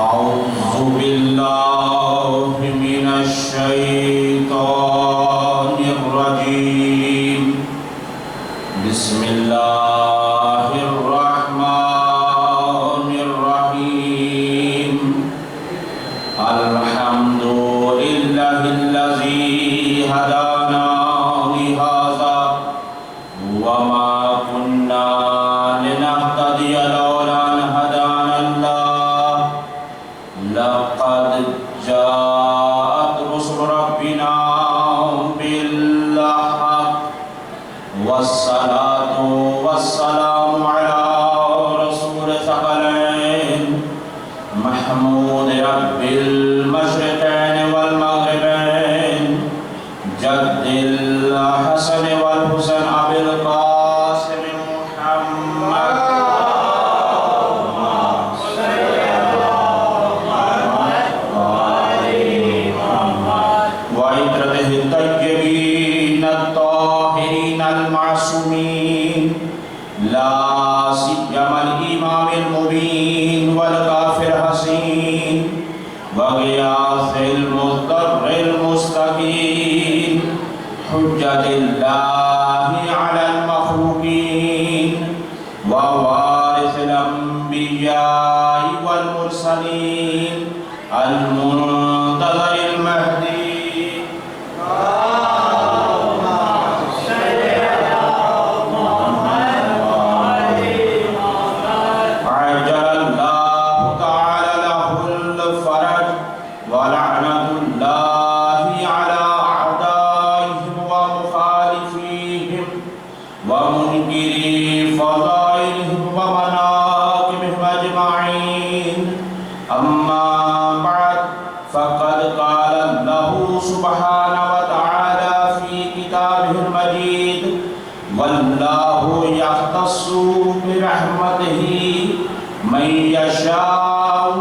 أعوذ بالله من الشيطان الرجيم بسم الله الرحمن الرحيم الحمد لله الذي هدانا لهذا وما كنا لنهتدي لولا أن هدانا الله لقد جاءت رسل ربنا بالحق والصلاة والسلام على رسول ثقلين محمود رب المشرقين والمغربين جد الحسن والحسين أبي القاسم محمد وعترته الطيبين الطاهرين المعصومين لا سيما الإمام المبين والكافر حسين وغياث المضطر المستقيم حجة الله على المخلوقين ووارث الأنبياء والمرسلين المنتظر المهدي عجل الله تعالى له الفرج ولعنة الله على أعدائهم ومخالفيهم ومنكري فضائلهم ومناقبهم أجمعين أما بعد فقد قال الله سبحانه وتعالى في كتابه المجيد والله يختص برحمته من يشاء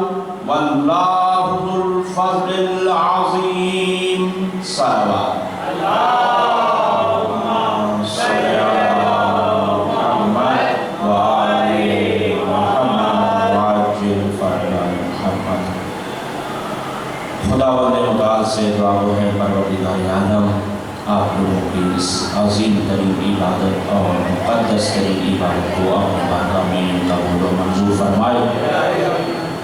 والله ذو الفضل العظيم صلوات اللهم صل على محمد وآل محمد وعجل فرج محمد خداوند متعال سے دعا گو ہے پروردگار عالم آپ لوگوں کی اس عظیم ترین عبادت اور مقدس ترین عبادت کو اپنی بارگاہ میں قبول و منظور فرمائے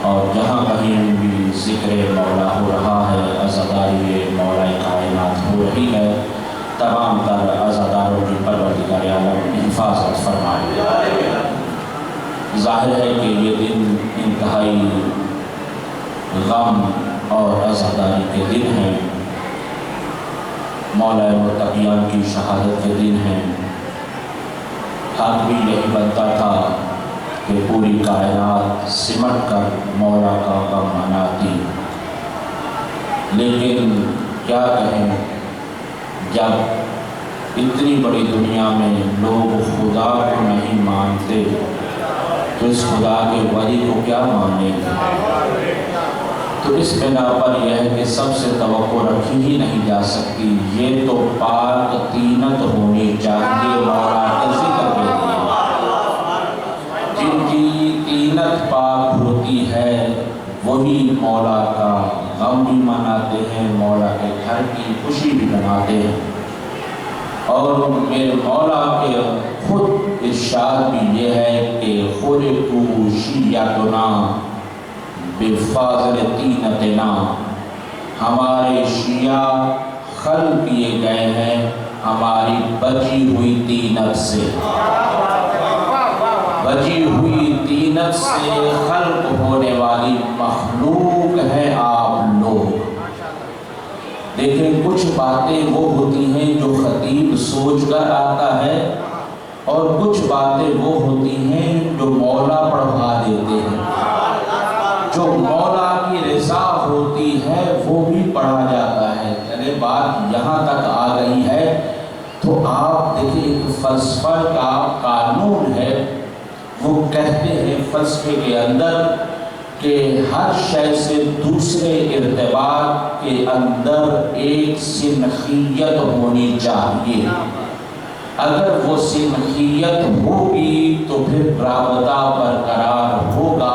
اور جہاں کہیں بھی ذکر مولا ہو رہا ہے عزاداری مولا کائنات ہو رہی ہے تمام تر عزاداروں کی پروردگار عالم حفاظت فرمائے ظاہر ہے کہ یہ دن انتہائی غم اور عزاداری کے دن ہیں مولا متقیان کی شہادت کے دن ہیں حق بھی یہی بنتا تھا کہ پوری کائنات سمٹ کر مولا کا غم مناتی لیکن کیا کہیں جب اتنی بڑی دنیا میں لوگ خدا کو نہیں مانتے تو اس خدا کے ولی کو کیا مانیں گے تو اس بنا پر یہ ہے کہ سب سے توقع رکھی ہی نہیں جا سکتی یہ تو پاک تینت ہونی چاہیے مولا کے ذکر کے لیے جن کی تینت پاک ہوتی ہے وہی مولا کا غم بھی مناتے ہیں مولا کے گھر کی خوشی بھی مناتے ہیں اور میرے مولا کے خود ارشاد بھی یہ ہے کہ خلقو شیعتنا بفاضل تینتنا ہمارے شیعہ خلق کیے گئے ہیں ہماری بچی ہوئی تینت سے بچی ہوئی تینت سے خلق ہونے والی مخلوق ہے آپ لوگ دیکھیں کچھ باتیں وہ ہوتی ہیں جو خطیب سوچ کر آتا ہے اور کچھ باتیں وہ ہوتی ہیں جو مولا پڑھوا دیتے ہیں جو مولا کی رضا ہوتی ہے وہ بھی پڑھا جاتا ہے یعنی بات یہاں تک آ گئی ہے تو آپ دیکھیں ایک فلسفہ کا قانون ہے وہ کہتے ہیں فلسفے کے اندر کہ ہر شے سے دوسرے ارتباط کے اندر ایک سنخیت ہونی چاہیے اگر وہ سنخیت ہوگی تو پھر رابطہ برقرار ہوگا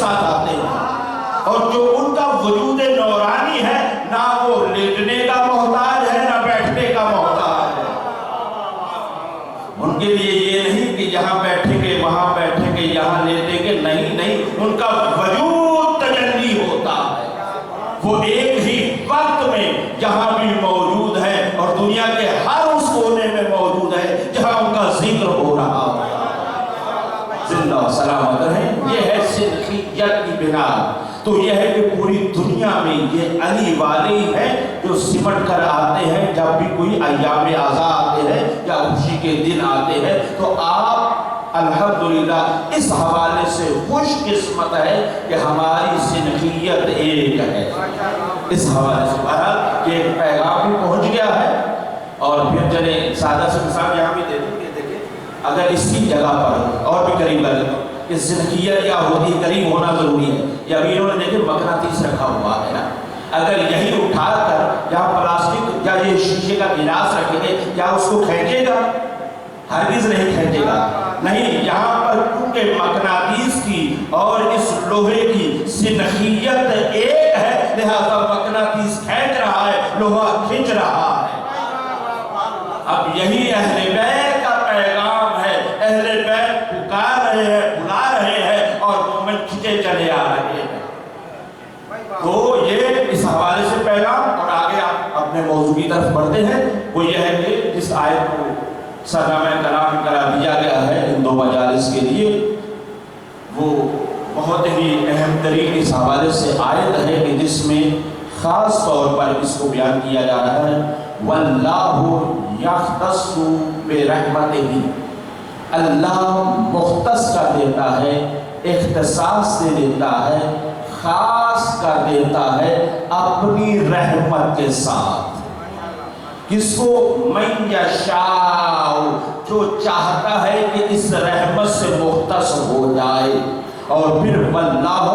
ساتھ آتے ہیں، اور جو ان کا وجود نورانی ہے، نہ وہ لیٹنے کا محتاج ہے نہ بیٹھنے کا محتاج ہے۔ ان کے لیے یہ نہیں کہ یہاں بیٹھیں گے وہاں بیٹھیں گے یہاں لیٹیں گے، نہیں نہیں، ان کا وجود تجلی ہوتا ہے، وہ ایک ہی وقت میں جہاں بھی موجود ہے اور دنیا کے ہر اس کونے میں موجود ہے جہاں ان کا ذکر ہو رہا ہے، زندہ و سلامت رہیں۔ یہ ہے صدقیت کی بنا۔ تو یہ ہے کہ پوری دنیا میں یہ علی والے ہی ہیں جو سمٹ کر آتے ہیں جب بھی کوئی ایام عزا آتے ہیں یا خوشی کے دن آتے ہیں، تو آپ الحمدللہ اس حوالے سے خوش قسمت ہے کہ ہماری صنفیت ایک ہے۔ اس حوالے سے بہرحال کہ ایک پیغام بھی پہنچ گیا ہے، اور پھر چلے سادہ سے مثال یہاں بھی دے دوں کہ دیکھیں اگر اسی جگہ پر اور بھی قریب لگے تو کہ صنفیت کیا ہوتی ہے، قریب ہونا ضروری ہے۔ یا ابھی انہوں نے دیکھیں مقناطیس رکھا ہوا ہے نا، اگر یہی اٹھا کر یا پلاسٹک یا یہ شیشے کا گلاس رکھیں گے کیا اس کو کھینچے گا؟ ہرگز نہیں کھینچے گا۔ نہیں، یہاں پر کیونکہ مقناطیس کی اور اس لوہے کی صنفیت ایک ہے، لہذا مقناطیس کھینچ رہا ہے، لوہا کھینچ رہا ہے۔ اب یہی اہل بیت کا پیغام ہے، اہل بیت پکار رہے ہیں، بلا رہے ہیں، اور مومن کھچے چلے آ رہے ہیں۔ تو یہ اس حوالے سے پیغام، اور آگے آپ اپنے موضوع کی طرف بڑھتے ہیں۔ وہ یہ ہے کہ جس آیت کو سرنامہ کلام کرا دیا گیا ہے ان دو مجالس کے لیے، وہ بہت ہی اہم ترین اس حوالے سے آیت ہے کہ جس میں خاص طور پر اس کو بیان کیا جا رہا ہے وَاللَّهُ يَخْتَصُّ بِرَحْمَتِهِ، اللہ مختص کر دیتا ہے، اختصاص دے دیتا ہے، خاص کر دیتا ہے اپنی رحمت کے ساتھ۔ کس کو؟ من یشاء، جو چاہتا ہے کہ اس رحمت سے مختص ہو جائے۔ اور پھر واللہ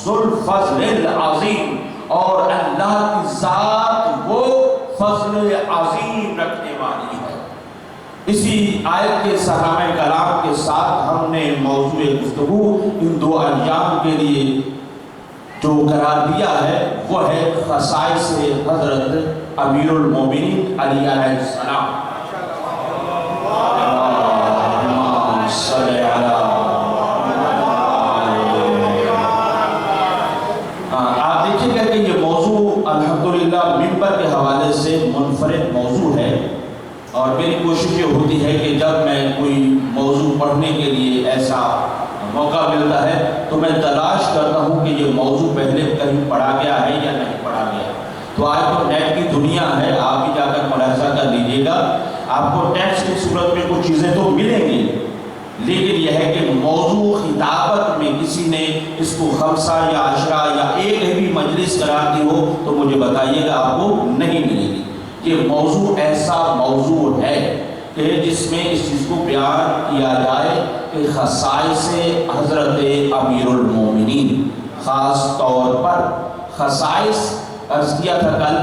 ذو الفضل العظیم، اور اللہ کی ذات وہ فضل عظیم رکھنے والی ہے۔ اسی آیت کے سرنامہ کلام کے ساتھ ہم نے موضوع گفتگو ان دو ایام کے لیے جو قرار دیا ہے وہ ہے خصائص حضرت امیر المومنین علی علیہ السلام۔ اللہم صلی علی آپ دیکھیں گے کہ یہ موضوع الحمدللہ ممبر کے حوالے سے منفرد موضوع ہے، اور میری کوشش یہ ہوتی ہے کہ جب میں کوئی موضوع پڑھنے کے لیے ایسا موقع ملتا ہے تو میں تلاش کرتا ہوں کہ یہ موضوع پہلے کہیں پڑھا گیا ہے یا نہیں پڑھا گیا۔ تو آج تو نیٹ کی دنیا ہے، آپ بھی جا کر ملاحظہ کر لیجیے گا، آپ کو ٹیکسٹ کی صورت میں کچھ چیزیں تو ملیں گی، لیکن یہ ہے کہ موضوع خطابت میں کسی نے اس کو خمسہ یا عشرہ یا ایک بھی مجلس قرار دی ہو تو مجھے بتائیے گا، آپ کو نہیں ملے گی۔ یہ موضوع ایسا موضوع ہے کہ جس میں اس چیز کو بیان کیا جائے کہ خصائص حضرت امیر المومنین، خاص طور پر خصائص عرض کیا تھا کل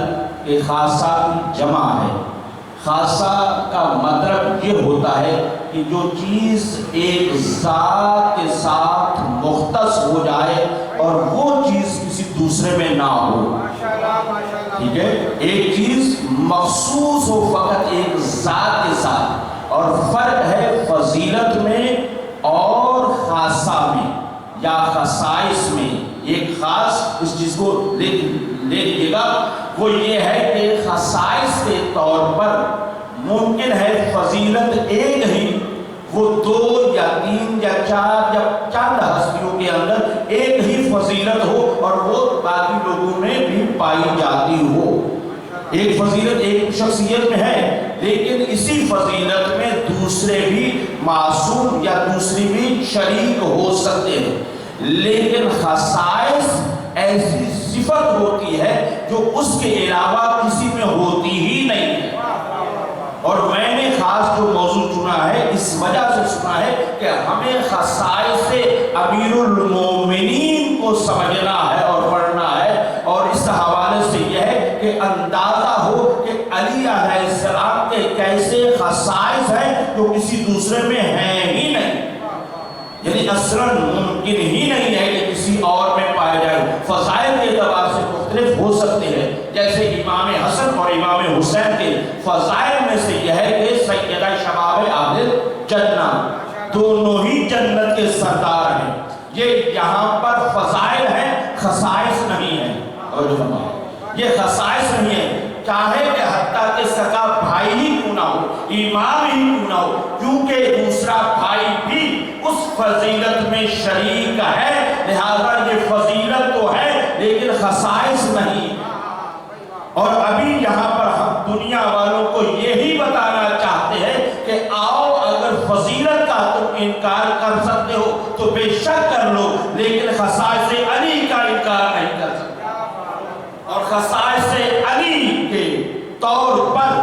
کہ خاصہ کی جمع ہے۔ خاصہ کا مطلب یہ ہوتا ہے کہ جو چیز ایک ذات کے ساتھ مختص ہو جائے اور وہ چیز کسی دوسرے میں نہ ہو۔ ٹھیک ہے، ایک چیز مخصوص ہو فقط ایک ذات کے ساتھ، اور فرق ہے فضیلت میں اور خاصہ میں یا خصائص میں۔ ایک خاص اس چیز کو لے لیجیے گا، وہ یہ ہے کہ خصائص کے طور پر ممکن ہے فضیلت ایک ہی، وہ دو یا تین یا چار یا چند ہستیوں کے اندر ایک ہی فضیلت ہو اور وہ باقی لوگوں میں بھی پائی جاتی ہو۔ ایک فضیلت ایک شخصیت میں ہے، لیکن اسی فضیلت میں دوسرے بھی معصوم یا دوسری بھی شریک ہو سکتے ہیں، لیکن خصائص ایسی صفت ہوتی ہے جو اس کے علاوہ کسی میں ہوتی ہی نہیں ہے۔ اور میں نے خاص جو موضوع چنا ہے اس وجہ سے چنا ہے کہ ہمیں خصائص امیر المومنین کو سمجھنا ہے اور پڑھنا ہے، اور اس حوالے سے یہ ہے کہ اندازہ ہو کہ علی علیہ السلام کے کیسے خصائص ہیں جو کسی دوسرے میں ہیں ہی نہیں، یعنی اصلاً ممکن ہی نہیں ہے کہ کسی فضائل میں سے یہ ہے کہ سیدہ شباب اہل جنہ دونوں ہی جنت کے سردار ہیں. یہ یہاں پر فضائل ہیں، خصائص نہیں ہیں. یہ خصائص نہیں ہے، چاہے کہ حتیٰ کہ سگا بھائی ہی کیوں نہ ہو، امام ہی کیوں نہ ہو، کیونکہ دوسرا بھائی بھی اس فضیلت میں شریک ہے، لہذا یہ فضیلت تو ہے لیکن خصائص نہیں. اور ابھی یہاں پر ہم دنیا والوں کو یہی بتانا چاہتے ہیں کہ آؤ اگر فضیلت کا تم انکار کر سکتے ہو تو بے شک کر لو، لیکن خصائص علی کا انکار نہیں کر سکتے. اور خصائص علی کے طور پر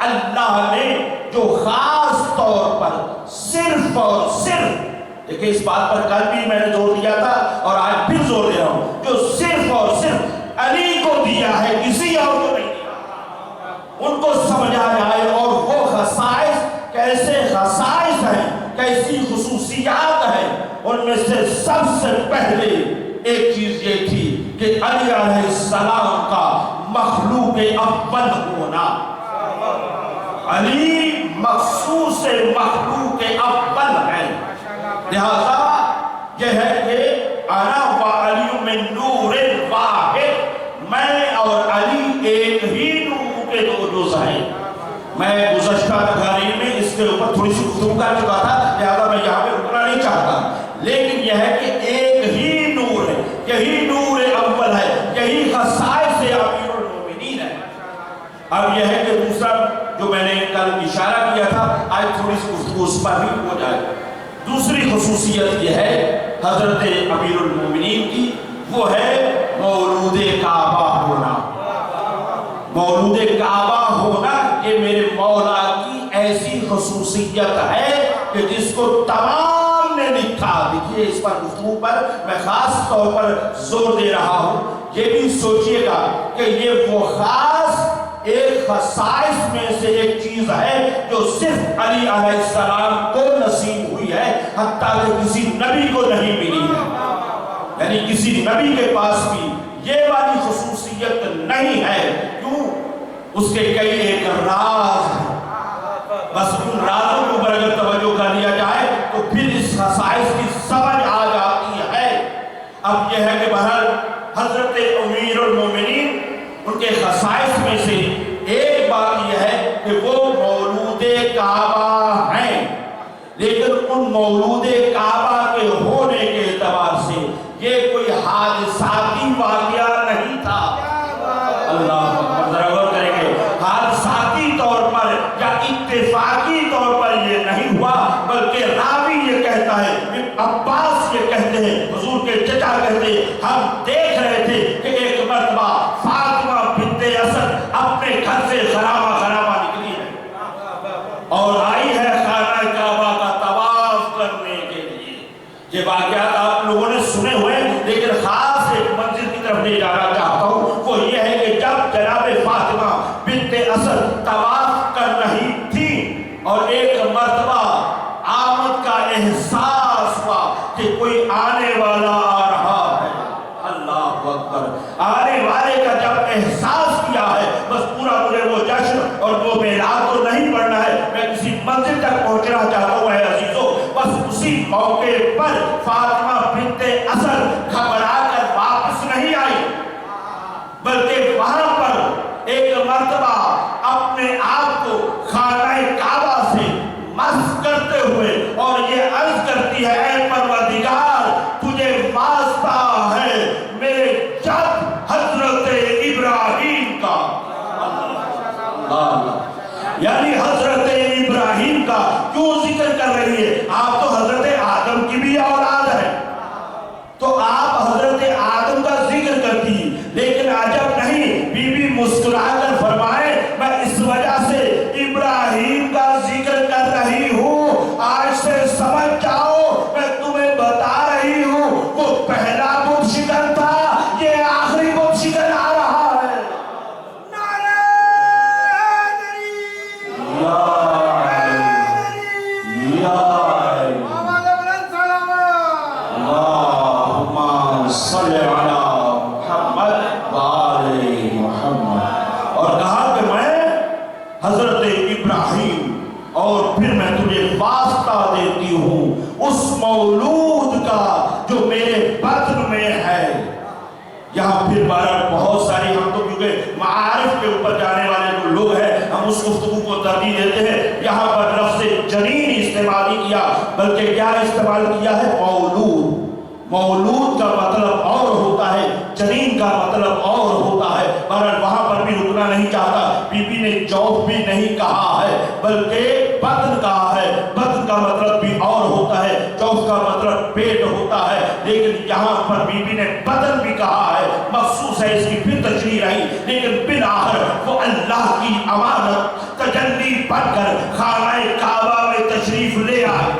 اللہ نے جو خاص طور پر صرف اور صرف، دیکھیں اس بات پر کل بھی میں نے زور دیا تھا اور آج پھر زور دے رہا ہوں، جو صرف اور صرف علی کو دیا ہے، کسی اور کو نہیں دیا. ان کو سمجھا جائے. اور وہ خصائص کیسے خصائص ہیں، کیسی خصوصیات ہیں. ان میں سے سب سے پہلے ایک چیز یہ تھی کہ علی علیہ السلام کا مخلوق اول ہونا. علی مخصوص مخلوق اول ہے، لہذا یہ ہے کہ انا و علی من نور واحد، میں اور علی ایک ہی نور کے دو جز ہیں. میں گزشتہ تقریر میں اس کے اوپر تھوڑی سی گفتگو کر چکا تھا، لہذا میں یہاں پہ رکنا نہیں چاہتا، لیکن یہ ہے کہ ایک ہی نور ہے، یہی نور اول ہے، یہی خصائص امیر المومنین ہے. اب یہ ہے کہ دوسرا جو میں نے کل اشارہ کیا تھا، آج تھوڑی سی گفتگو اس پر بھی ہو جائے. دوسری خصوصیت یہ ہے حضرت امیر المومنین کی، وہ ہے مولود کعبہ ہونا. مولود کعبہ ہونا یہ میرے مولا کی ایسی خصوصیت ہے کہ جس کو تمام نے لکھا. دیکھیے اس پر گفتگو پر میں خاص طور پر زور دے رہا ہوں. یہ بھی سوچئے گا کہ یہ وہ خاص ایک خصائص میں سے ایک چیز ہے جو صرف علی علیہ السلام کو نصیب ہوئی ہے، حتیٰ کہ کسی نبی کو نہیں ملی ہے. یعنی کسی نبی کے پاس بھی یہ والی خصوصیت نہیں ہے. کیوں؟ اس کے کئی ایک راز ہیں. بس ان رازوں کو اگر توجہ کر لیا جائے تو پھر اس خصائص کی سمجھ آ جاتی ہے. اب یہ ہے کہ بہرحال حضرت امیر المومنین ان کے خصائص میں سے ایک بات یہ ہے کہ وہ مولود کعبہ ہیں، لیکن ان مولود کعبہ کے ہونے کے اعتبار سے یہ کوئی حادثاتی واقعہ نہیں تھا. اللہ ذرا غور کریں گے، حادثاتی طور پر یا اتفاقی طور پر یہ نہیں ہوا، بلکہ راوی یہ کہتا ہے، عباس یہ کہتے ہیں، حضور کے چچا کہتے ہیں، ہم دیکھ رہے تھے کہ ایک مرتبہ فاطمہ بنت اسد اپنے گھر سے خرامہ نکلی ہے اور آئی ہے خانہ کعبہ کا طواف کرنے کے لیے. یہ واقعات آپ لوگوں نے سنے ہوئے، لیکن خاص ایک منزل کی طرف لے جانا چاہتا ہوں. وہ یہ ہے کہ جب جناب فاطمہ بنت اسد طواف کر رہی تھی اور ایک مرتبہ آمد کا احساس ہوا کہ کوئی آنے والا آ رہا ہے. اللہ اکبر. آنے والے کا جب احساس کیا ہے، بس پورا مجھے وہ جشن اور وہ میلاد تو نہیں پڑھنا ہے، میں کسی منزل تک پہنچنا چاہتا ہوں اے عزیزو. بس اسی موقع پر فاطمہ بنت اسد گھبرا کر واپس نہیں آئی، بلکہ وہاں پر ایک مرتبہ اپنے آپ کو خانہ کعبہ سے مس کرتے ہوئے اور یہ عرض کرتی ہے، اے پروردگار تجھے واسطہ ہے میرے جد حضرت ابراہیم کا. یعنی حضرت ابراہیم کا کیوں ذکر کر رہی ہے؟ آپ تو حضرت آدم کی بھی اولاد ہے. دیتی ہوں اس مولود کا جو میرے بطن میں ہے۔ یہاں پھر بہت ساری، ہم تو کیونکہ معارف کے اوپر جانے والے جو لوگ ہیں ہم اس گفتگو کو ترجیح دیتے ہیں، یہاں پر لفظ جنین استعمال نہیں کیا بلکہ کیا استعمال کیا ہے؟ مولود۔ مولود کا مطلب اور ہوتا ہے، جنین کا مطلب اور ہوتا ہے۔ بہرحال وہاں پر بھی رکنا نہیں چاہتا، بی بی نے جوف بھی نہیں کہا ہے بلکہ بطن کہا ہے۔ بطن کا مطلب بھی اور ہوتا ہے، جوف کا مطلب پیٹ ہوتا ہے، لیکن یہاں پر بی بی نے بطن بھی کہا ہے، مخصوص ہے، اس کی پھر تشریح رہی، لیکن بالآخر وہ اللہ کی امانت تجلی بن کر خانہ کعبہ میں تشریف لے آئے۔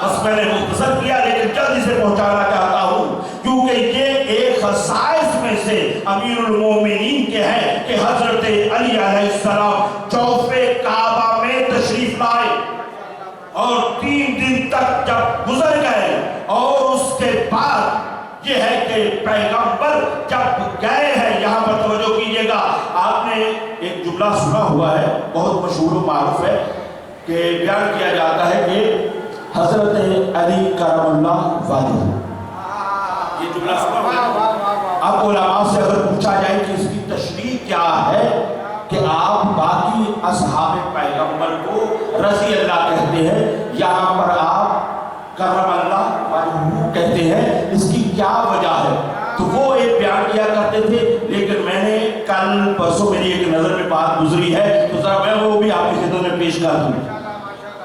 بس میں نے مختصر کیا لیکن جلدی سے پہنچانا چاہتا ہوں، کیونکہ یہ ایک خصائص میں سے امیر المومنین کے ہیں کہ حضرت علی علیہ السلام جوف کعبہ میں تشریف لائے، اور 3 دن تک جب گزر گئے، اور اس کے بعد یہ ہے کہ پیغمبر جب گئے ہیں، یہاں پر توجہ کیجئے گا، آپ نے ایک جملہ سنا ہوا ہے، بہت مشہور و معروف ہے، کہ بیان کیا جاتا ہے کہ حضرت علی کرم اللہ وجہ، یہ جملہ سنا ہوا ہے۔ اب علماء سے اگر پوچھا جائے کہ اس کی تشریح کیا ہے کہ آپ باقی اصحاب پیغمبر کو رضی اللہ کہتے ہیں، یہاں پر آپ کرم اللہ وجہ کہتے ہیں، اس کی کیا وجہ ہے؟ تو وہ ایک بیان کیا کرتے تھے، لیکن میں نے کل پرسوں میری ایک نظر میں بات گزری ہے تو ذرا میں وہ بھی آپ کی خدمت میں پیش کر دوں۔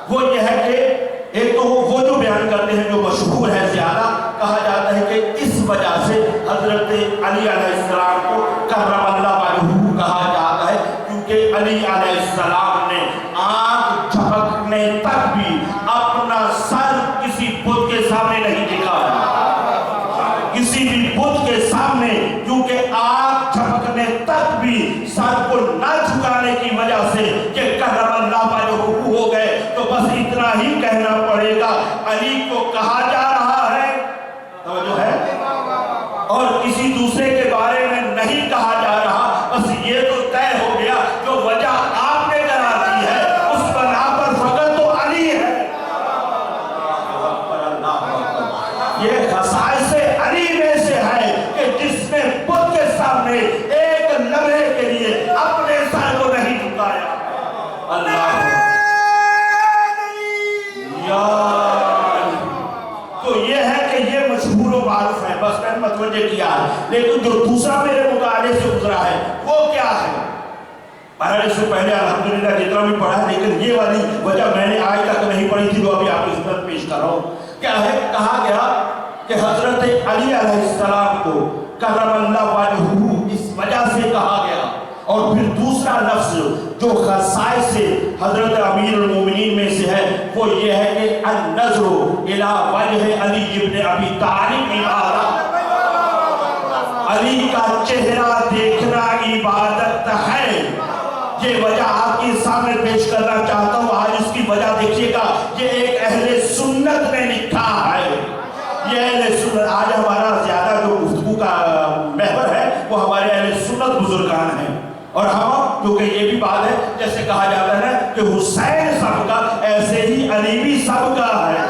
وہ یہ ہے کہ ایک تو وہ جو بیان کرتے ہیں جو مشہور ہے زیادہ، کہا جاتا ہے کہ اس وجہ سے حضرت علی علیہ السلام کو کرم اللہ وجہ کہا جاتا ہے، کیونکہ علی علیہ السلام نے آنکھ جھپکنے تک بھی اپنا سر کسی بت کے سامنے نہیں جھکایا، کسی بھی بت کے سامنے، کیونکہ آنکھ جھپکنے تک بھی سر کو نہ جھکانے کی وجہ سے کہ کرم اللہ وجہ ہو گئے۔ تو بس اتنا ہی کہنا پڑے گا، علی کو کہا جا رہا ہے، توجہ ہے، اور کسی دوسرے کے بارے میں نہیں کہا جا رہا، بس یہ تو طے ہو گیا جو وجہ آپ نے کرا دی ہے اس بنا پر فقط تو علی ہے۔ یہ خصائص علی میں سے ہے کہ جس نے بت کے سامنے ایک لمحے کے لیے اپنے سر کو نہیں جھکایا۔ اللہ تو یہ ہے کہ یہ مشہور و معروف ہے، بس میں نے متوجہ کیا ہے، لیکن جو دوسرا میرے مطالعے سے گزرا ہے وہ کیا ہے؟ بہرحال اس سے پہلے الحمدللہ جتنا بھی پڑھا ہے، لیکن یہ والی وجہ میں نے آج تک نہیں پڑھی تھی، جو ابھی آپ کی خدمت پیش کر رہا ہوں۔ کیا ہے؟ کہا گیا کہ حضرت علی علیہ السلام کو کرم اللہ وجہ اس وجہ سے کہا گیا، اور پھر دوسرا لفظ جو خصائص سے حضرت امیر المومنین میں سے ہے وہ یہ ہے کہ النظر الی وجہ علی ابن ابی طالب عبادت، علی کا چہرہ دیکھنا عبادت ہے۔ یہ وجہ آپ کے سامنے پیش کرنا چاہتا ہوں، آج اس کی وجہ دیکھیے گا، یہ ایک اہل سنت نے لکھا ہے، یہ اہل سنت، آج ہمارا زیادہ جو گفتگو کا محور ہے وہ ہمارے اہل سنت بزرگان ہیں، اور ہم کیونکہ یہ بھی بات ہے جیسے کہا جاتا ہے کہ حسین سب کا ایسے ہی علی بھی سب کا ہے،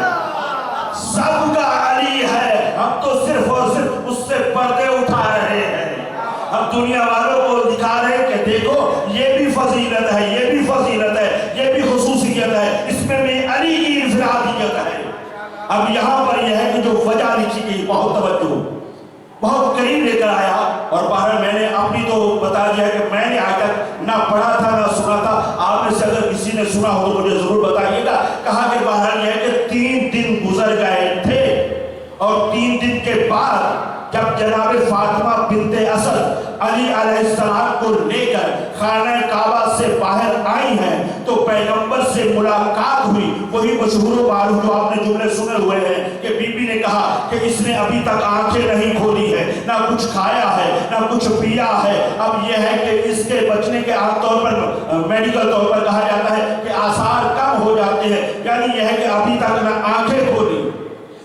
سب کا علی ہے، ہم تو صرف اور صرف اس سے پردے اٹھا رہے ہیں، ہم دنیا والوں کو دکھا رہے ہیں کہ دیکھو یہ بھی فضیلت ہے، یہ بھی فضیلت ہے، یہ بھی خصوصیت ہے، اس میں بھی علی کی انفرادیت ہے۔ اب یہاں پر یہ ہے کہ جو وجہ لکھی گئی، بہت توجہ، بہت قریب لے کر آیا، اور بہرحال میں نے اپنی تو بتا دیا کہ میں نے آج تک نہ پڑھا تھا نہ سنا تھا، آپ میں سے اگر کسی نے سنا ہو تو مجھے ضرور بتائیے گا۔ کہا کہ بہرحال یہ ہے کہ 3 دن گزر گئے تھے، اور 3 دن کے بعد جب جناب فاطمہ بنت اسد علی علیہ السلام کو لے کر خانہ کعبہ سے باہر آئی ہیں تو پیغمبر سے ملاقات ہوئی، وہی مشہور و معروف جو آپ نے جملے سنے ہوئے ہیں کہ بی بی نے کہا کہ اس نے ابھی تک آنکھیں نہیں کھولی ہے، نہ کچھ کھایا ہے نہ کچھ پیا ہے۔ اب یہ ہے کہ اس کے بچنے کے عام طور پر میڈیکل طور پر کہا جاتا ہے کہ آثار کم ہو جاتے ہیں، یعنی یہ ہے کہ ابھی تک نہ آنکھیں کھولی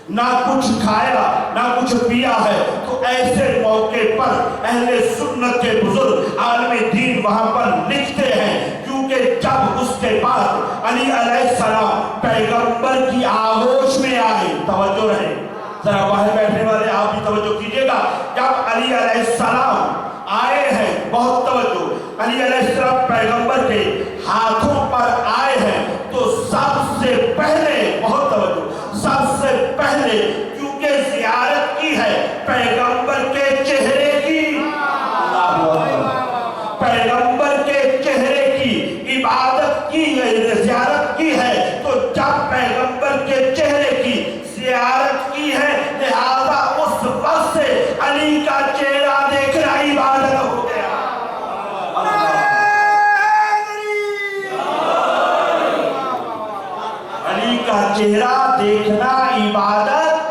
نہ کچھ کھایا نہ کچھ پیا ہے۔ تو ایسے موقع پر اہل سنت کے بزرگ عالم دین وہاں پر لکھتے ہیں، کیونکہ کیونکہ جب اس کے بعد علی علیہ السلام پیغمبر کی آغوش میں آئے، توجہ رہے ذرا باہر بیٹھنے والے آپ بھی توجہ کیجئے گا، جب علی علیہ السلام آئے ہیں، بہت توجہ، علی علیہ السلام پیغمبر کے ہاتھوں پر آئے ہیں تو سب سے پہلے، بہت توجہ، سب سے پہلے کیونکہ زیارت کی ہے پیغمبر کے چہرے کی، پیغمبر کے چہرے کی عبادت کی ہے، زیارت کی ہے، تو جب پیغمبر کے چہرے کی زیارت کی ہے لہذا اس وقت سے علی کا چہرہ دیکھنا عبادت ہو گیا۔ علی کا چہرہ دیکھنا عبادت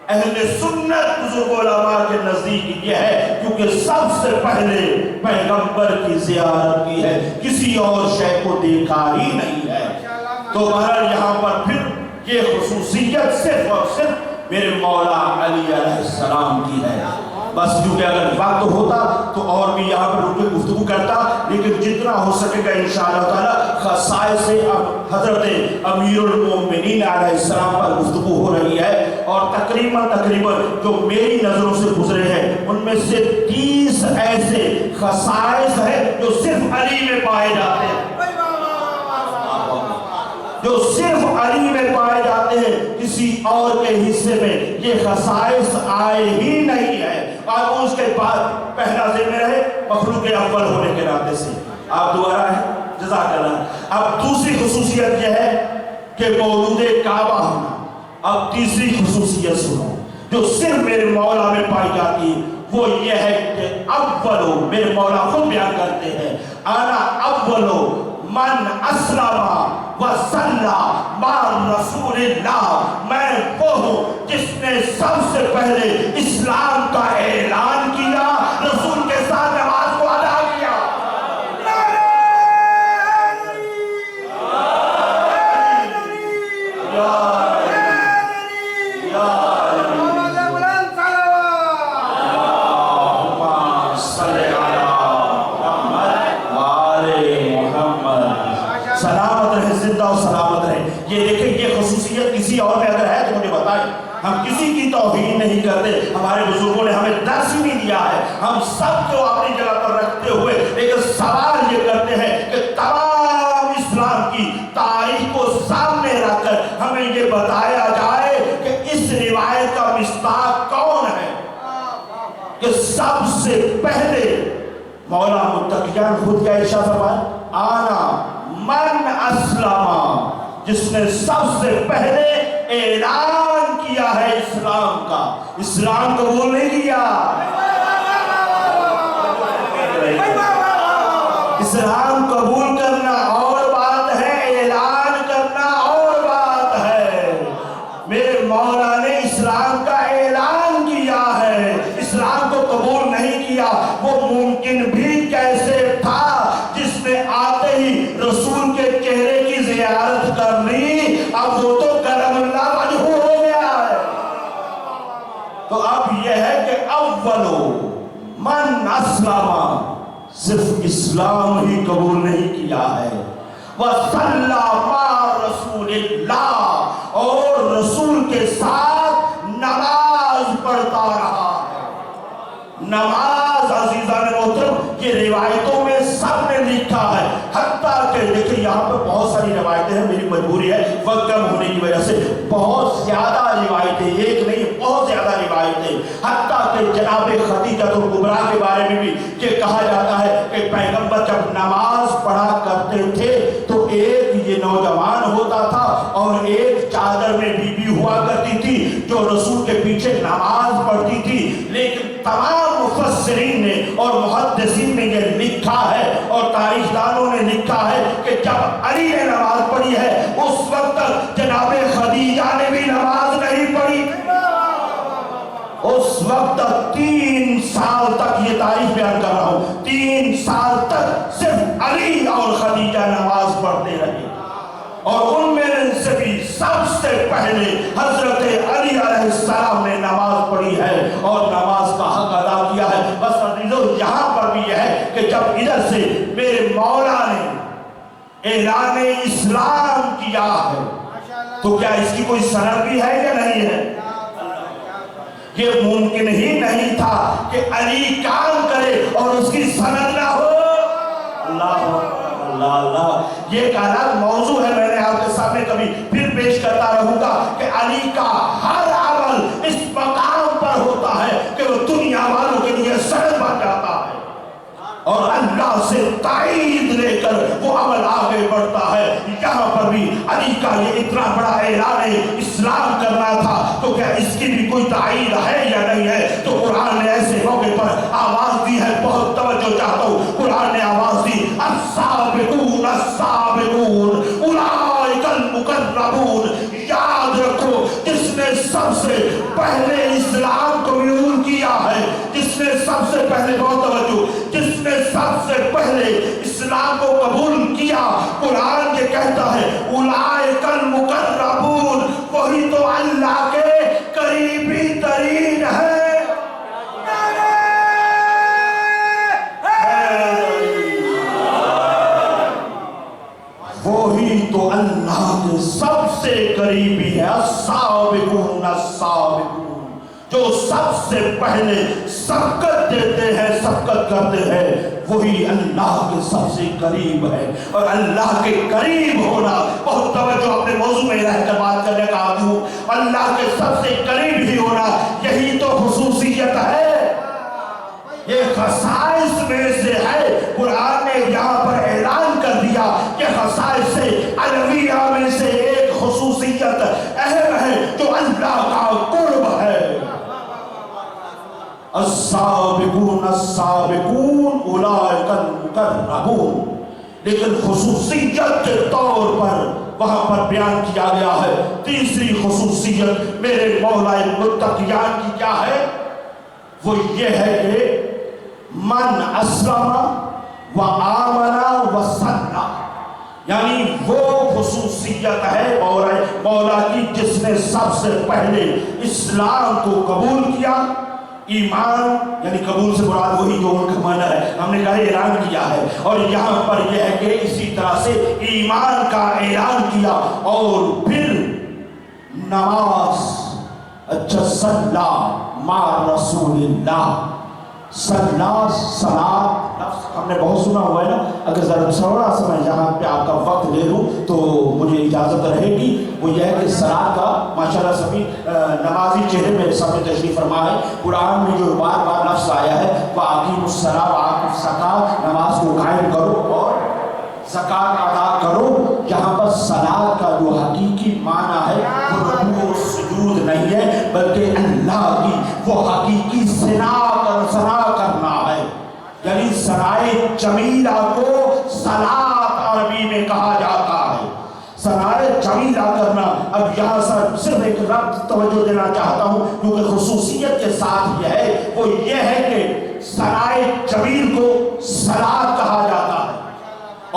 اہل سنت بزرگ علماء کے نزدیک یہ ہے، کیونکہ سب سے پہلے پیغمبر کی زیارت کی ہے، کسی اور شے کو دیکھا ہی نہیں ہے۔ تو بہرحال یہاں پر پھر یہ خصوصیت صرف اور صرف میرے مولا علی علیہ السلام کی ہے۔ بس کیونکہ اگر وقت ہوتا تو اور بھی یہاں پر رک کے گفتگو کرتا، لیکن جتنا ہو سکے گا انشاءاللہ تعالی خصائص سے حضرت امیر المومنین علیہ السلام پر گفتگو ہو رہی ہے، اور تقریباً جو میری نظروں سے گزرے ہیں ان میں سے 30 ایسے خصائص ہیں جو صرف علی میں پائے جاتے ہیں، جو صرف علی میں پائے جاتے ہیں، کسی اور کے حصے میں یہ خصائص آئے ہی نہیں ہے۔ اور اس کے بعد پہلا ذمہ رہے مخلوق اول ہونے کے ناطے سے، آپ دوبارہ ہیں جزاک اللہ۔ اب دوسری خصوصیت یہ ہے کہ مولود کعبہ ہونا۔ اب تیسری خصوصیت سنو جو صرف میرے مولا میں پائی جاتی ہے، وہ یہ ہے کہ اولو، میرے مولا خود بیان کرتے ہیں، انا اولو من اسلم وصلی مع رسول اللہ، میں وہ ہوں جس نے سب سے پہلے اسلام کا اعلان کیا، رسول کے ساتھ نماز کو ادا کیا۔ یہ دیکھیں یہ خصوصیت کسی اور میں اگر ہے تو مجھے بتائیں، ہم کسی کی توہین نہیں کرتے، ہمارے بزرگوں نے ہمیں درس ہی نہیں دیا ہے، ہم سب کو اپنی جگہ پر رکھتے ہوئے ایک سوال یہ کرتے ہیں کہ تمام اسلام کی تاریخ کو سامنے رکھ کر ہمیں یہ بتایا جائے کہ اس روایت کا مصداق کون ہے کہ سب سے پہلے مولا متقیان خود کیا ارشاد فرمایا، آنا من اسلم، جس نے سب سے پہلے اعلان کیا ہے اسلام کا، اسلام قبول نہیں کیا، اسلام قبول کرنا اور بات ہے، اعلان کرنا اور بات ہے۔ میرے مولا نے اسلام کا اعلان کیا ہے، اسلام کو قبول نہیں کیا، وہ ممکن بھی کیسے تھا جس نے آتے ہی رسول کے چہرے کی زیارت کر لی، اب وہ تو کرم اللہ وجہ ہو گیا ہے۔ تو اب یہ ہے کہ اولو من اسلم، صرف اسلام ہی قبول نہیں کیا ہے، وصلی مع رسول اللہ، اور رسول کے ساتھ نماز پڑھتا رہا ہے۔ نماز عزیزان محترم یہ روایتوں میں سب نے لکھا ہے، حتیٰ کہ دیکھیں یہاں پر بہت ساری روایتیں ہیں، میری مجبوری ہے وقت کم ہونے کی وجہ سے بہت زیادہ روایتیں، ایک نہیں بہت زیادہ روایتیں، حتیٰ کہ جناب خدیجہ الکبریٰ کے بارے میں بھی یہ کہا جاتا ہے کہ پیغمبر جب نماز پڑھا کرتے تھے تو ایک یہ نوجوان ہوتا تھا اور ایک چادر میں بی بی ہوا کرتی تھی جو رسول کے پیچھے نماز پڑھتی تھی، لیکن تمام مفسرین نے اور محدثین نے یہ لکھا ہے اور تاریخ دانوں نے لکھا ہے کہ جب علی نے نماز پڑھی ہے اس وقت تک جناب خدیجہ نے بھی نماز نہیں پڑھی، اس وقت تک 3 سال تک، یہ تاریخ بیان کر رہا ہوں، 3 سال تک صرف علی اور خدیجہ نماز پڑھتے رہے، اور ان میں سے بھی سب سے پہلے حضرت علی علیہ السلام نے نماز پڑھی ہے اور نماز کا حق ادا کیا ہے۔ بس عزیزو یہاں پر بھی یہ ہے کہ جب ادھر سے میرے مولا نے اعلان اسلام کیا ہے، تو کیا اس کی کوئی سند بھی ہے یا نہیں ہے؟ یہ ممکن ہی نہیں تھا کہ علی کام کرے اور اس کی سند نہ ہو۔ اللہ اللہ اللہ، یہ ایک الگ موضوع ہے، میں نے آپ کے سامنے کبھی پھر پیش کرتا رہوں گا کہ علی کا ہر عمل اس مقام پر ہوتا ہے کہ وہ دنیا والوں کے لیے سند بن جاتا ہے اور اللہ سے تائید لے کر وہ عمل آگے بڑھتا ہے۔ یہاں پر بھی علی کا یہ اتنا بڑا اعلان اسلام کرنا تھا، تو کیا اس کی بھی کوئی تائید ہے یا نہیں ہے؟ تو قرآن نے ایسے موقع پر آواز دی ہے، بہت توجہ چاہتا ہوں، قرآن نے آواز دی، السابقون السابقون اولئک المقربون۔ یاد رکھو، جس نے سب سے پہلے اسلام کو قبول کیا ہے، جس نے سب سے پہلے، بہت توجہ، جس نے سب سے پہلے اسلام کو قبول کیا، قرآن یہ کہتا ہے اولئک المقربون، وہی تو اللہ کے قریبی ترین ہے۔ وہی تو اللہ کے سب سے قریبی ہے۔ السابقون السابقون، جو سب سے پہلے سبقت دیتے ہیں، سبقت کرتے ہیں، وہی اللہ کے سب سے قریب ہے۔ اور اللہ کے قریب ہونا، بہت توجہ، اپنے موضوع میں رہ کر بات کرنے کا عادی ہوں، اللہ کے سب سے قریب ہی ہونا، یہی تو خصوصیت ہے، یہ خصائص میں سے ہے۔ قرآن نے یہاں پر اعلان کر دیا کہ خصائص سے علویہ میں سے ایک خصوصیت اہم ہے جو اللہ کا قرب ہے۔ السابقون السابقون اولئک المقربون، لیکن خصوصیت کے طور پر وہاں پر بیان کیا گیا ہے۔ تیسری خصوصیت میرے مولا متقیان کی کیا ہے؟ وہ یہ ہے کہ من اسلم و آمن و صلى، یعنی وہ خصوصیت ہے مولا کی جس نے سب سے پہلے اسلام کو قبول کیا۔ ایمان یعنی قبول سے مراد وہی جو ان کا معنی ہے، ہم نے کہا اعلان کیا ہے، اور یہاں پر یہ ہے کہ اسی طرح سے ایمان کا اعلان کیا اور پھر نماز، اچھا صلی مع رسول اللہ، صلاۃ لفظ ہم نے بہت سنا ہوا ہے نا، اگر ذرا تھوڑا سا میں یہاں پہ آپ کا وقت لے لوں تو مجھے اجازت رہے گی۔ وہ یہ ہے کہ صلاۃ کا ماشاءاللہ سبھی نمازی چہرے میرے سامنے تشریف فرما ہے، قرآن میں جو بار بار لفظ آیا ہے وَأَقِیمُوا الصَّلَاةَ وَآتُوا الزَّکَاةَ، نماز کو قائم کرو اور زکوٰۃ ادا کرو، یہاں پر صلاۃ کا جو حقیقی معنی ہے وہ رکوع و سجود نہیں ہے، بلکہ اللہ کی وہ حقیقی ثنا کرنا ہے، یعنی ثنائے جمیلہ کو صلاۃ عربی میں کہا جاتا ہے، ثنائے جمیلہ کرنا۔ اب یہاں صرف ایک ربط توجہ دینا چاہتا ہوں کیونکہ خصوصیت کے ساتھ یہ ہے، وہ یہ ہے کہ ثنائے جمیل کو صلاۃ کہا جاتا ہے۔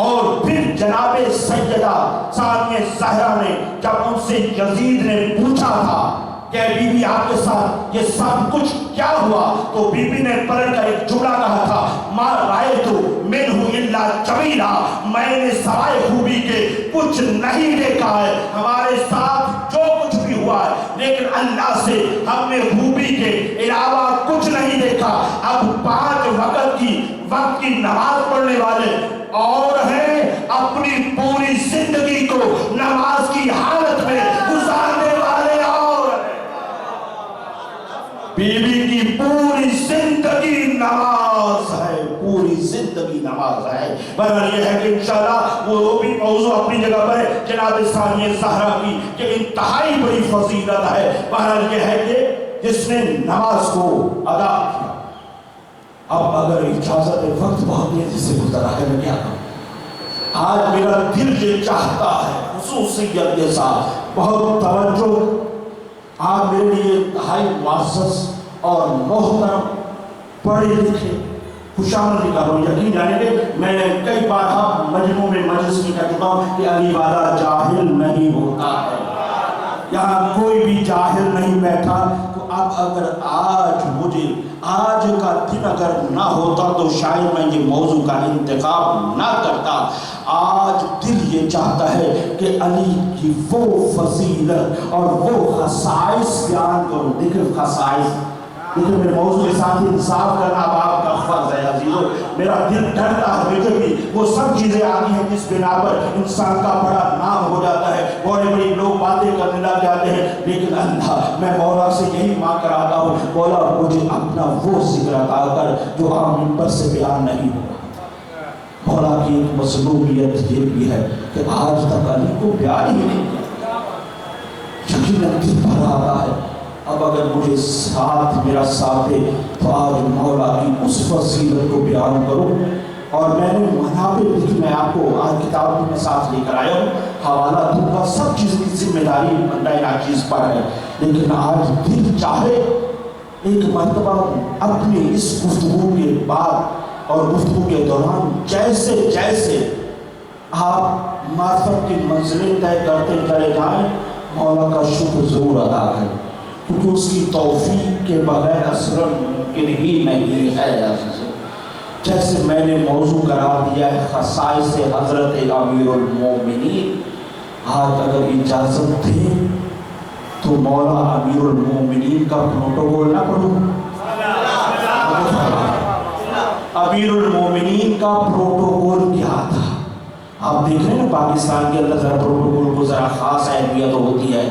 اور پھر جناب سیدہ ثانیہ زہرا نے جب ان سے یزید نے پوچھا تھا کہ بی بی آپ کے ساتھ یہ سب کچھ کیا ہوا، تو بی بی نے پلٹ کر ایک جملہ کہا تھا ما رأیت منہ الا جمیلا، میں نے سوائے خوبی کے کچھ نہیں دیکھا ہے، ہمارے ساتھ جو کچھ بھی ہوا ہے لیکن اللہ سے ہم نے خوبی کے علاوہ کچھ نہیں دیکھا۔ اب 5 وقت کی نماز پڑھنے والے اور ہیں، اپنی پوری زندگی کو نماز کی حالت میں گزارنے والے اور ہیں۔ بی بی کی پوری زندگی نماز ہے، پوری زندگی نماز ہے۔ بہرحال یہ ہے کہ انشاءاللہ وہ بھی موضوع اپنی جگہ پر ہے، جناب ثانیہ زہرا کی کہ انتہائی بڑی فضیلت ہے۔ بہرحال یہ ہے کہ جس نے نماز کو ادا کیا۔ اب اگر اجازت ہے، وقت بہت تیزی سے گزرا ہے، میں کیا کروں؟ آج میرا دل یہ چاہتا ہے خصوصیت کے ساتھ بہت توجہ، آپ میرے لیے انتہائی معزز اور محترم پڑھے لکھے خوشامد کرو، یقین جانے کہ میں کئی بار مجموع میں مجلس میں کہہ چکا ہوں کہ علی والا جاہل نہیں ہوتا ہے، یہاں کوئی بھی جاہل نہیں بیٹھا۔ تو اب اگر آج مجھے آج کا دن اگر نہ ہوتا تو شاید میں یہ موضوع کا انتخاب نہ کرتا۔ آج دل یہ چاہتا ہے کہ علی کی وہ فضیلت اور وہ خصائص بیان کروں. دیکھیں خصائص، لیکن میرے موضوع کے ساتھ انصاف کرنا اب آپ کا فرض ہے عزیزو. میرا دل ڈرتا ہے مجھے بھی وہ سب چیزیں آتی ہیں جس بنا پر انسان کا بڑا نام ہو جاتا ہے، بڑے بڑی لوگ باتیں کرنے لگ جاتے ہیں. لیکن اللہ، میں مولا سے یہی مانگ کر آتا ہوں، مولا مجھے اپنا وہ ذکر عطا کر جو عام منبر سے بیان نہیں ہوا. مولا کی ایک مظلومیت یہ بھی ہے کہ آج تک علی کو بیان ہی نہیں کیا. یقیناً دل بھر آتا ہے. اب اگر مجھے ساتھ میرا ساتھ ہے تو آج مولا کی اس فضیلت کو بیان کروں. اور میں نے منابع لکھی، میں آپ کو آج کتاب میں ساتھ لے کر آیا ہوں، حوالہ دوں گا. سب چیز کی ذمہ داری بندہ ناچیز پر ہے. لیکن آج دل چاہے ایک مرتبہ اپنی اس گفتگو کے بعد اور گفتگو کے دوران جیسے جیسے آپ معرفت کی منزلیں طے کرتے چلے جائیں، مولا کا شکر ضرور ادا کریں، کیونکہ اس کی توفیق کے بغیر اثر ممکن ہی نہیں ہے. جیسے میں نے موضوع قرار دیا ہے خصائص حضرت امیر المومنین، آج اگر اجازت دے تو مولا امیر المومنین کا پروٹوکول نہ پڑھوں. امیر المومنین کا پروٹوکول کیا تھا؟ آپ دیکھ رہے ہیں پاکستان کے اندر ذرا پروٹوکول کو ذرا خاص اہمیت ہوتی ہے.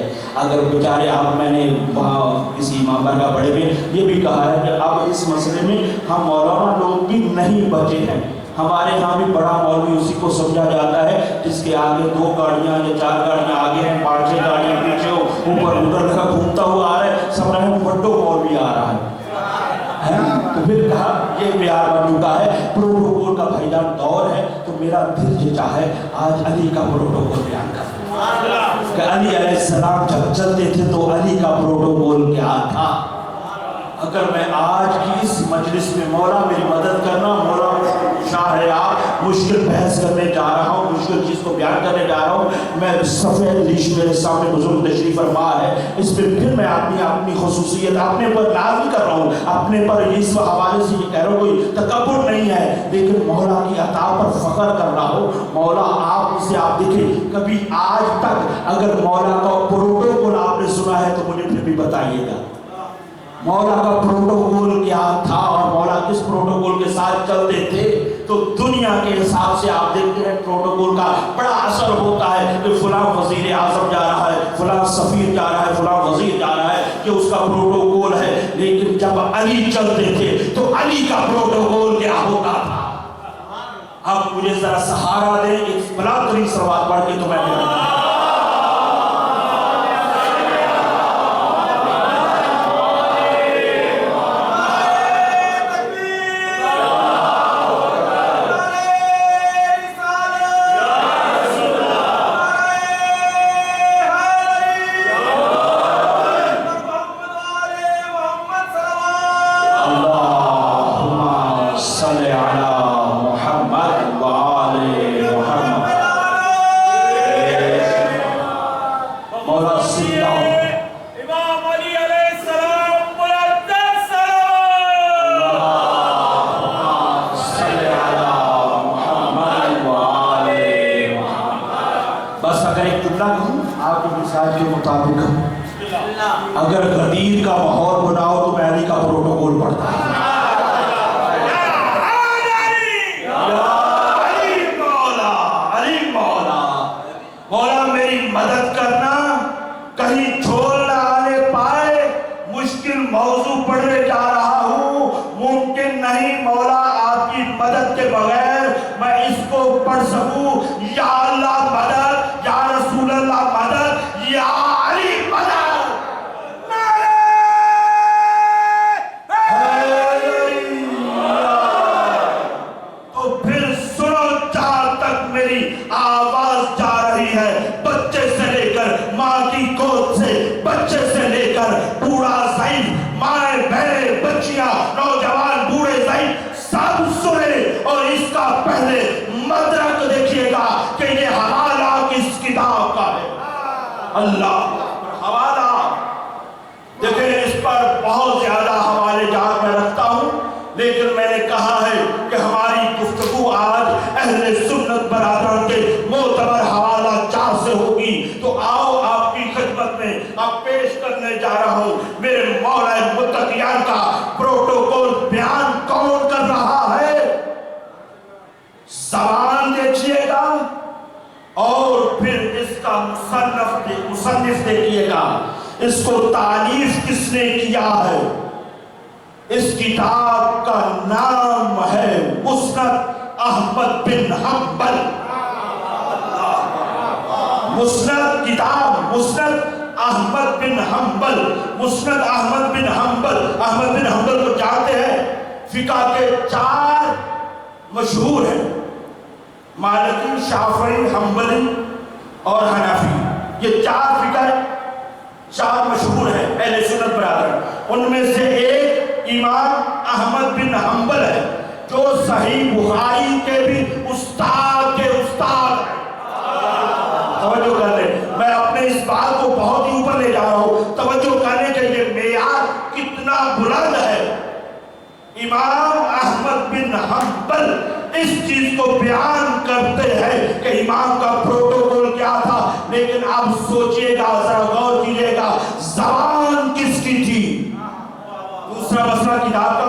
اگر بیچارے آپ، میں نے وہاں کسی امام کا بڑے میں یہ بھی کہا ہے کہ اب اس مسئلے میں ہم مولانا لوگ بھی نہیں بچے ہیں. ہمارے یہاں بھی بڑا مولوی اسی کو سمجھا جاتا ہے جس کے آگے 2 گاڑیاں یا 4 گاڑیاں آگے ہیں، 5-6 گاڑیاں پیچھے ہو، اوپر ادھر لگا گھومتا ہوا آ رہا ہے، سب رہے بڑوں مولوی آ رہا ہے. تو پھر کہا یہ پیار بن چکا ہے، پروٹوکول کا بھائی جان دور ہے. تو میرا دل یہ چاہے آج علی کا پروٹوکول بیان کر کہ علی علیہ السلام جب چلتے تھے تو علی کا پروٹوکول کیا تھا. اگر میں آج کی اس مجلس میں، مولا میری مدد کرنا، مولا شاہ ہے آپ، مشکل بحث کرنے جا رہا ہوں، مشکل چیز کو بیان کرنے جا رہا ہوں. میں سفید لیش میرے سامنے بزرگ تشریف فرما ہے، اس پہ پھر میں اپنی خصوصیت اپنے پر نازل کر رہا ہوں، اپنے پر اس حوالے سے یہ کہہ رہا ہوں کوئی تکبر نہیں ہے، لیکن مولا کی عطا پر فخر کر رہا ہوں. مولا آپ اسے آپ دیکھیں، کبھی آج تک اگر مولا کا پروٹوکول آپ نے سنا ہے تو مجھے پھر بھی بتائیے گا مولا کا پروٹوکول کیا تھا اور مولا کس پروٹوکول کے ساتھ چلتے تھے. تو دنیا کے حساب سے آپ دیکھتے ہیں پروٹوکول کا بڑا اثر ہوتا ہے کہ فلاں وزیر اعظم جا رہا ہے، فلاں سفیر جا رہا ہے، فلاں وزیر جا رہا ہے، کہ اس کا پروٹوکول ہے. لیکن جب علی چلتے تھے تو علی کا پروٹوکول کیا ہوتا تھا؟ اب مجھے ذرا سہارا دیں ایک بلند ترین سوال پڑھ کے تو میں اگر غدیر کا ماحول بناؤ تو میں علی کا پروٹوکول پڑھتا ہے. مولا میری مدد کرنا، کہیں جھول نہ آنے پائے، مشکل موضوع پڑھنے جا رہا ہوں، ممکن نہیں مولا آپ کی مدد کے بغیر میں اس کو پڑھ سکوں. یا اللہ مدد، یا رسول اللہ مدد، یا علی مدد. تو پھر سنو جہاں تک میری آواز جا رہی ہے، بچے سے لے کر ماں کی گود سے، بچے سے لے کر بوڑھا ضعیف، مائیں بہنیں بچیاں نوجوان بوڑھے ضعیف سب سنے. اور اس کا پہلے مدرک دیکھیے گا کہ یہ حوالہ کس کتاب کا ہے. اللہ حوالہ دیکھیں، اس پر بہت زیادہ حوالے جات میں رکھتا ہوں، لیکن میں نے کہا ہے کہ ہماری گفتگو آج اہل سنت برادران کے اب پیش کرنے جا رہا ہوں میرے مولا متقیان کا پروٹوکول بیان کون کر رہا ہے؟ زبان دیکھیے گا اور پھر اس کا مصنف دیکھیے گا، اس کو تالیف کس نے کیا ہے۔ اس کتاب کا نام ہے مسند احمد بن حنبل۔ مسند کتاب مسند احمد بن حنبل، مسند احمد بن حنبل۔ احمد بن حنبل کو جانتے ہیں، فقہ کے 4 مشہور ہیں، مالکی، شافعی، حنبلی اور حنفی۔ یہ 4 فقہ 4 مشہور ہیں اہل سنت برادر۔ ان میں سے ایک امام احمد بن حنبل ہے جو صحیح بخاری کے بھی استاد کے استاد ہیں۔ توجہ کر لیں، میں اپنے اس بات کو بہت ہی اوپر لے جا رہا ہوں، توجہ کرنے کے یہ معیار کتنا بلند ہے۔ امام احمد بن حنبل اس چیز کو بیان کرتے ہیں کہ امام کا پروٹوکول کیا تھا، لیکن اب سوچئے گا، ذرا غور کیجئے گا، زبان کس کی تھی؟ دوسرا مسئلہ کتاب کا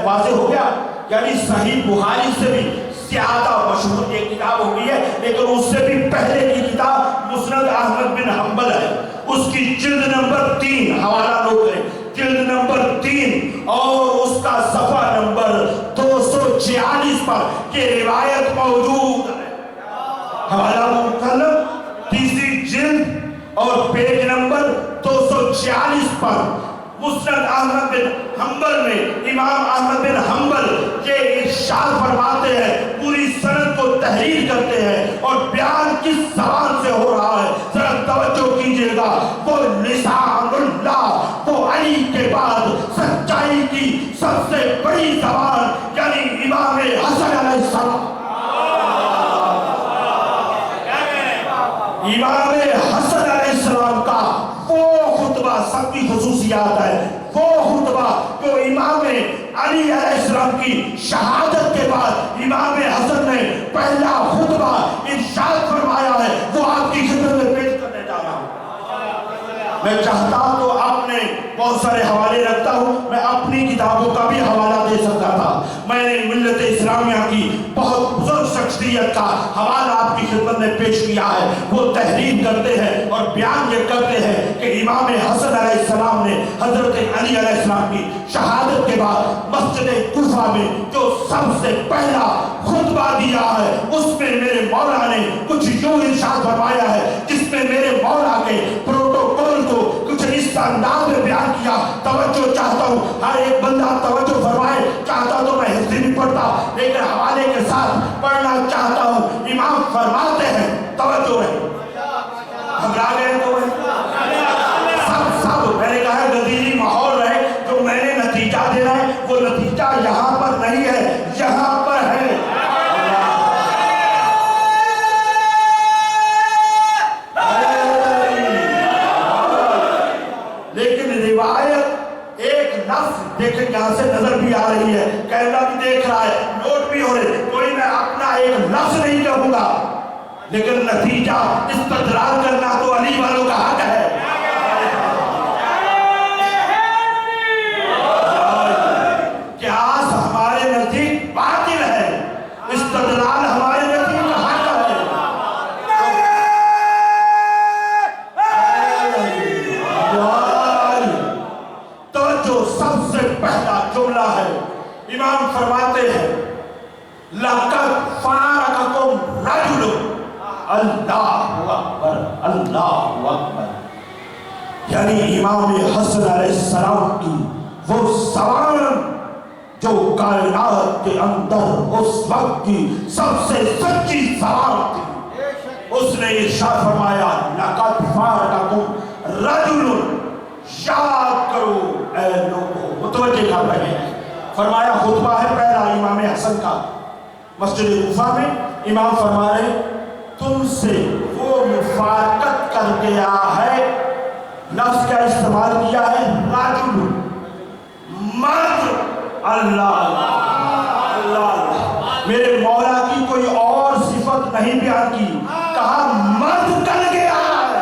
واضح ہو گیا، یعنی صحیح بخاری سے بھی زیادہ مشہور یہ کتاب ہو گئی ہے، لیکن اس سے بھی پہلے کی کتاب مسند احمد بن حنبل ہے۔ اس کی جلد نمبر 3، حوالہ نوٹ کریں، جلد نمبر 3 اور اس کا صفحہ نمبر 246 پر یہ روایت موجود ہے۔ حوالہ نوٹ کر لو، 3 جلد اور پیج نمبر 246 پر مسند احمد بن حنبل میں امام احمد بن حنبل یہ ارشاد فرماتے ہیں، پوری سند کو تحریر کرتے ہیں اور بیان کس زبان سے ہو رہا ہے، ذرا توجہ کیجئے گا۔ وہ لسان اللہ، وہ علی کے بعد سچائی کی سب سے بڑی زبان، یعنی امام حسن علیہ السلام، امام حسن علیہ السلام کا وہ خطبہ، سب کی خصوصیات ہے، وہ خطبہ جو امام علی علیہ السلام کی شہادت کے بعد امام حسن نے پہلا خطبہ ارشاد فرمایا ہے، وہ آپ کی خدمت میں پیش کرنے جا رہا ہوں۔ میں چاہتا تو اپنے بہت سارے حوالے رکھتا ہوں، میں اپنی کتابوں کا بھی حوالہ دے سکتا تھا، میں نے ملت اسلامیہ کی بہت بزرگ شخصیت کا حوالہ آپ کی خدمت میں پیش کیا ہے۔ وہ تحریر کرتے ہیں اور بیان یہ کرتے ہیں کہ امام حسن علیہ السلام نے حضرت علی علیہ السلام کی شہادت کے بعد مسجد کوفہ میں جو سب سے پہلا خطبہ دیا ہے، اس میں میرے مولا نے کچھ یوں ارشاد فرمایا ہے جس میں میرے مولا کے پروٹوکول کو کچھ اس انداز میں بیان کیا۔ توجہ چاہتا ہوں، ہر ایک بندہ توجہ فرمائے، چاہتا تو میں حفظ نہیں پڑھتا لیکن حوالے کے ساتھ پڑھنا چاہتا ہوں۔ امام فرماتے ہیں، توجہ ہے، گھبرا گئے تو سب میں نے کہا ہے غدیری ماحول رہے، جو میں نے نتیجہ دینا ہے وہ نتیجہ یہاں پر نہیں ہے، یہاں پر ہے۔ لیکن روایت ایک لفظ دیکھیں، یہاں سے نظر بھی آ رہی ہے، کیمرہ بھی دیکھ رہا ہے، نوٹ بھی ہو رہے، کوئی میں اپنا ایک لفظ نہیں کہوں گا، لیکن نتیجہ استدلال کرنا تو علی والوں کا حق ہے۔ قیاس ہمارے نزدیک باطل ہے، استدلال ہمارے نزدیک حق ہے۔ تو جو سب سے پہلا جملہ ہے، امام فرماتے ہیں لَقَدْ فَارَقَكُمْ رَجُلٌ، اللہ اکبر، اللہ اکبر، یعنی امام حسن علیہ السلام کی وہ زبان جو کائنات کے اندر اس وقت کی سب سے سچی زبان تھی، اس نے ارشاد فرمایا لَقَدْ فَارَقَكُمْ رَجُلٌ، یاد کرو اے لوگوں، متوجہ کر رہے ہیں، فرمایا خطبہ ہے پہلا امام حسن کا مسجد کوفہ میں، امام فرما رہے تم سے وہ مفارقت کر گیا ہے، لفظ کا استعمال کیا ہے راجل، مرد، اللہ اللہ، میرے مولا کی کوئی اور صفت نہیں بیان کی، کہا مرد کر گیا ہے،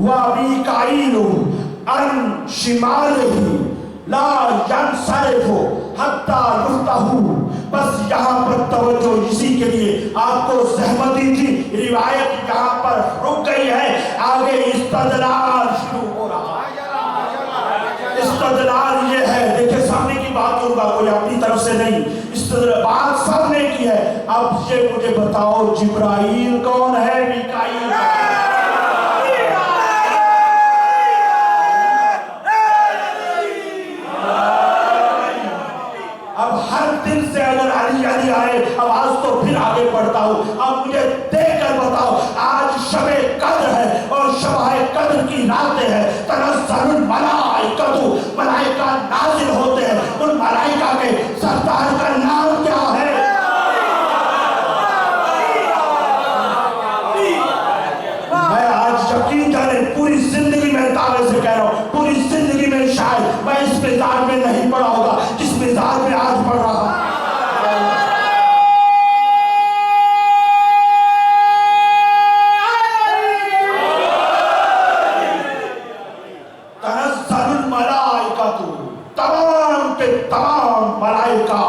وَمِيكَائِيلُ عَنْ شِمَالِهِ لا ينصرف حتی یفتح. بس یہاں پر توجہ اسی کے لیے آپ کو زحمت دی تھی. روایت یہاں پر رک گئی ہے, آگے استدلال شروع ہو رہا ہے. استدلال یہ ہے, دیکھیں سامنے کی بات ہوگا, کوئی اپنی طرف سے نہیں, استدلال بات سب نے کی ہے. اب یہ مجھے بتاؤ جبرائیل کون ہے, میکائیل کون ہے؟ اب ہر دل سے اگر علی علی آئے, اب آج تو پھر آگے بڑھتا ہوں. اب مجھے دیکھ کر بتاؤ, آج شب قدر ہے اور شب قدر کی راتیں ہیں. تنزل الملائکۃ, ملائکہ نازل ہوتے ہیں. ان ملائکہ کے سردار کا نام کیا ہے؟ میں آج یقین جانے پوری زندگی میں دعوے سے کہہ رہا ہوں, پوری زندگی میں شاید میں اس مزاج میں نہیں پڑا ہوگا جس مزاج میں آج پڑھ رہا ہوں. تنزل الملائکۃ, تمام کے تمام ملائکہ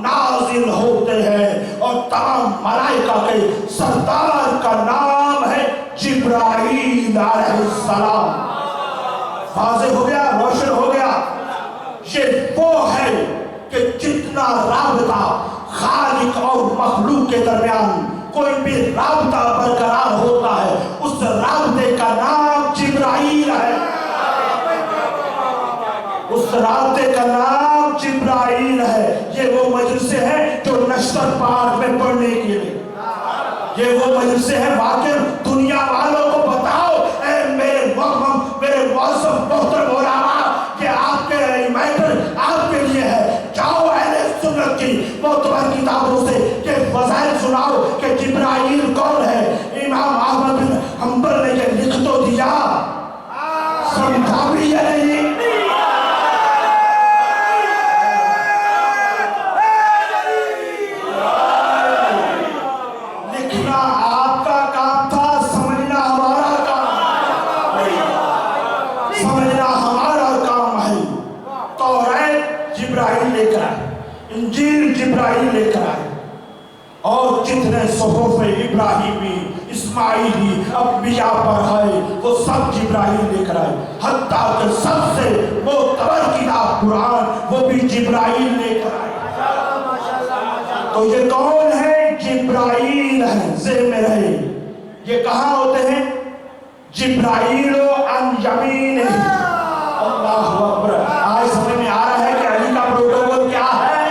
نازل ہوتے ہیں اور تمام ملائکہ کے سردار کا نام ہے جبرائیل علیہ السلام. واضح ہو گیا, روشن ہو گیا. یہ وہ ہے کہ جتنا رابطہ خالق اور مخلوق کے درمیان کوئی بھی رابطہ برقرار ہوتا ہے, اس رابطے کا نام جبرائیل ہے. اس رابطے کا نام جبرائیل ہے. یہ وہ مجلسیں ہیں جو نشتر پارک میں پڑھنے کے لیے, یہ وہ مجلسیں ہیں. واقعی دنیا والوں کو بتاؤ, اے میرے معظم محترم علماء, کہ آپ کے میٹر آپ کے لیے ہے. جاؤ اہل سنت کی معتبر کتابوں سے کہ فضائل سناؤ کہ جبرائیل کون ہے. امام احمد بن حنبل نے یہ لکھ تو دیا, سمجھا بھی یہ نہیں. لکھنا آپ کا کام تھا, سمجھنا ہمارا کام, سمجھنا ہمارا کام ہے. توریت جبرائیل لے کر آئے, انجیل جبرائیل لے کر آئے, اور جتنے صحف ابراہیمی اسماعیلی انبیاء پر ہے وہ سب جبرائیل لے کر آئے. حتیٰ کہ سب سے معتبر کتاب قرآن وہ بھی جبرائیل لے کر آئے. تو یہ کون ہے؟ جبرائیل ہے. ذہن میں رہے, یہ کہاں ہوتے ہیں؟ جبرائیل عن یمینہ. اللہ اکبر. آج سمجھ میں آ رہا ہے کہ علی کا پروٹوکول کیا ہے.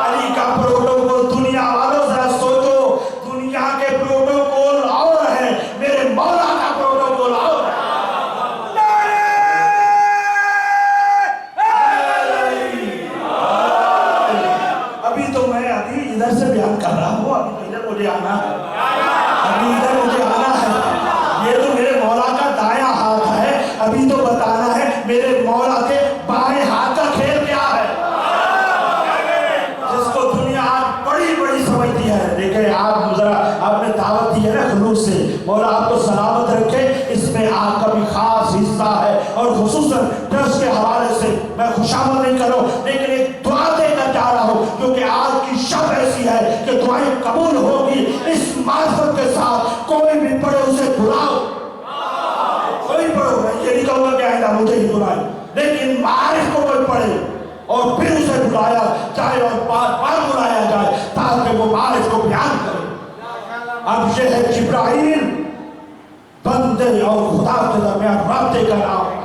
علی کا پروٹوکول, دنیا والوں ذرا سوچو, دنیا کے پروٹوکول اور ہے, میرے مولا کا پروٹوکول اور ہے. ابھی تو میں ادھر سے بیان کر رہا ہوں, ابھی تو ادھر مجھے آنا ہے, ابھی ادھر مجھے آنا ہے. یہ تو میرے مولا کا دایاں ہاتھ ہے, ابھی تو بتانا ہے میرے مولا کے بائیں ہاتھ کا کھیل کیا ہے, جس کو دنیا آج بڑی بڑی سمجھتی ہے. دیکھیں آپ ذرا, آپ نے دعوت دی ہے نا خلوص سے, مولا آپ کو سلامت رکھے. اس میں آپ کا بھی خاص حصہ ہے, اور خصوصاً ٹرسٹ کے حوالے سے میں خوشامد نہیں کر رہا ہوں, لیکن ایک دعا دے کر جا رہا ہوں, کیونکہ آج کی شب ایسی ہے کہ دعائیں قبول ہوگی. اس معرفت کے ساتھ کوئی بھی پڑھے اسے بلاؤ, کوئی پڑھو, میں یہ نہیں کہوں گا کہ آئندہ مجھے ہی بلائے, لیکن معارف کو کوئی پڑھے اور پھر اسے بلایا جائے اور بار بار بلایا جائے تاکہ وہ معارف کو بیان کرے. اب یہ ہے جبرائیل, بندے اور خدا کے درمیان رابطے کا نام.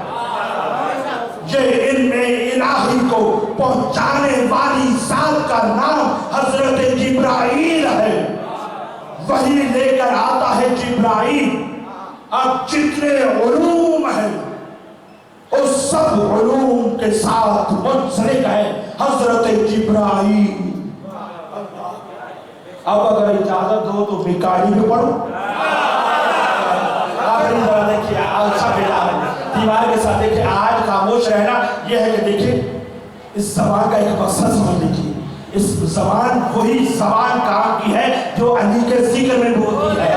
یہ علم الہی کو پہنچانے والی ذات کا نام حضرت جبرائیل ہے. وحی لے کر آتا ہے جبرائیل. اب جتنے علوم ہیں اس سب علوم کے ساتھ منسلک ہے حضرت جبرائیل. اب اگر اجازت ہو تو میکائیل بھی پڑھو. دیکھیے اچھا بیٹا دیوار کے ساتھ دیکھیے, آج خاموش رہنا یہ ہے کہ دیکھیے اس زبان کا ایک مقصد سمجھ لیجیے. اس زبان وہی زبان کام کی ہے جو علی کے ذکر میں بولتی ہے.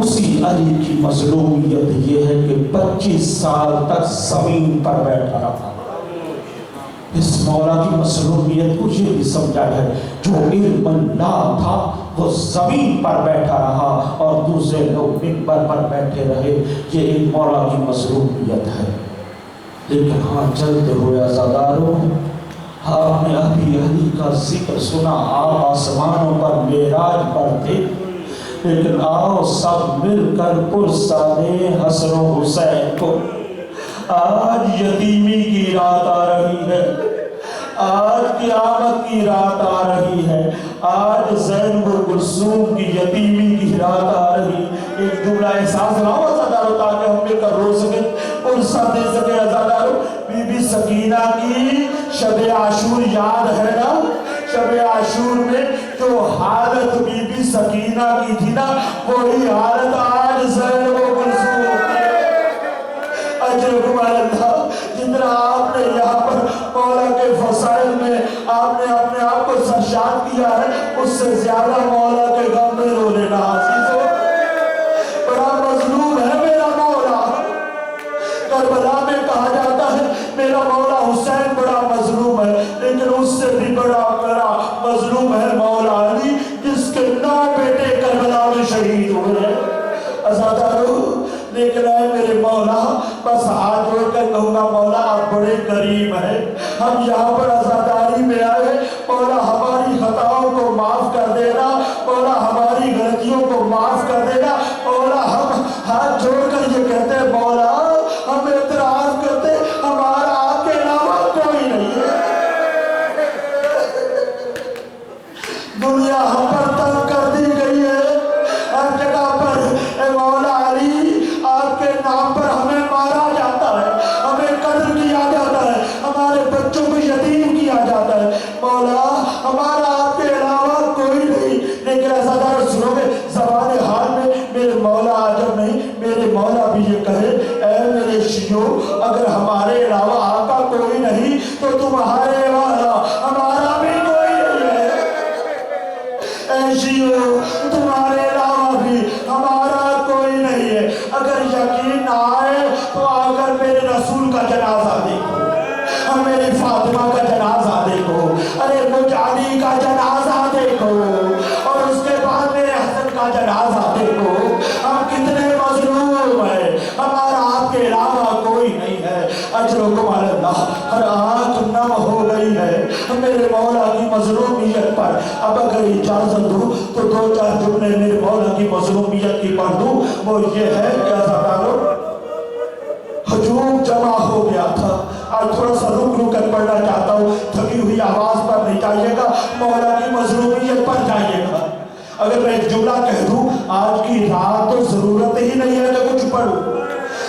اسی علی کی مظلومیت یہ ہے کہ 25 سال تک زمین پر بیٹھا رہا. اس مولا کی مظلومیت کو یہ بھی سمجھا ہے جو علم اللہ تھا وہ زمین پر بیٹھا رہا اور دوسرے لوگ منبر پر بیٹھے رہے. یہ ایک مولا کی مظلومیت ہے. لیکن ہاں چلتے ہوئے عزاداروں، آپ نے ابھی علی کا ذکر سنا، آپ آسمانوں پر معراج پر تھے، لیکن آؤ سب مل کر پرسادے حسن و حسین کو. آج یتیمی کی رات آ رہی ہے، آج قیامت کی رات آ رہی ہے، آج زینب و کلثوم کی یتیمی کی رات آ رہی. ایک جملہ احساس لاؤ عزاداروں تاکہ ہم مل کر رو سکیں، پرسہ دے سکیں. عزاداروں، بی بی سکینہ کی شب عاشور یاد ہے نا؟ شب عاشور میں جو حالت بی بی سکینہ کی تھی نا، وہی حالت آج زینب و کلثوم کی. اجرکم اللہ. جتنا آپ نے یہاں پر مولا کے فضائل میں آپ نے اپنے آپ کو سرشاد کیا ہے، اس سے زیادہ مولا کے غم میں رو لینا. عزیزو، بڑا مظلوم ہے میرا مولا. کربلا میں کہا جاتا ہے میرا مولا حسین بڑا مظلوم ہے، لیکن اس سے بھی بڑا مظلوم ہے مولا علی، جس کے 9 بیٹے کربلا میں شہید ہوئے. عزاداروں، لیکن اے میرے مولا، بس ہاتھ جوڑ کر کہوں گا مولا آپ بڑے کریم ہیں. ہم یہاں پر عزاداری میں آئے، مولا ہماری خطاؤں کو معاف کر دینا، مولا ہماری غلطیوں کو معاف کر دینا. مولا ہم ہاتھ جوڑ کر یہ کہتے ہیں مولا ہم اعتراف کرتے ہمارا آپ کے علاوہ کوئی نہیں ہے. دنیا ہم پر تنگ کر دی گئی ہے، ہر جگہ پر اے مولا علی آپ کے نام پر ہمیں مارا جاتا ہے، ہمیں قتل کیا جاتا ہے، ہمارے بچوں کو یتیم کیا جاتا ہے. مولا ہمارا آپ کے علاوہ کوئی نہیں. لیکن ایسا دار سنو گے زبان حال میں میرے مولا عجب نہیں، میرے مولا بھی یہ کہے اے میرے شیعو، اگر ہمارے علاوہ آقا کوئی نہیں تو تمہارے علاوہ ہمارا بھی کوئی نہیں ہے. اے شیعو، تمہارے علاوہ بھی ہمارا کوئی نہیں ہے. اگر یقین نہ آئے تو آ کر میرے رسول کا جنازہ دیکھو، میری فاطمہ کا جنازہ دیکھو، ارے مجھ علی کا جنازہ دیکھو، اور اس کے بعد میرے حسن کا جنازہ دیکھو. ہم کتنے مظلوم ہیں، ہمارا آپ کے علاوہ کوئی نہیں ہے. اجرکم اللہ. ہر آنکھ نم ہو گئی ہے میرے مولا کی مظلومیت پر. اب اگر اجازت دوں تو 2-4 جملے میرے مولا کی مظلومیت کی پڑھ دوں. وہ یہ ہے کہ عزاداروں، ہجوم جمع ہو گیا تھا. آج تھوڑا سا رک کر پڑھنا چاہتا ہوں، تھکی ہوئی آواز پر نہیں جائیے گا، مولا کی مظلومیت پر جائیے گا. اگر میں ایک جملہ کہہ دوں، آج کی رات تو ضرورت ہی نہیں ہے کہ کچھ پڑھوں،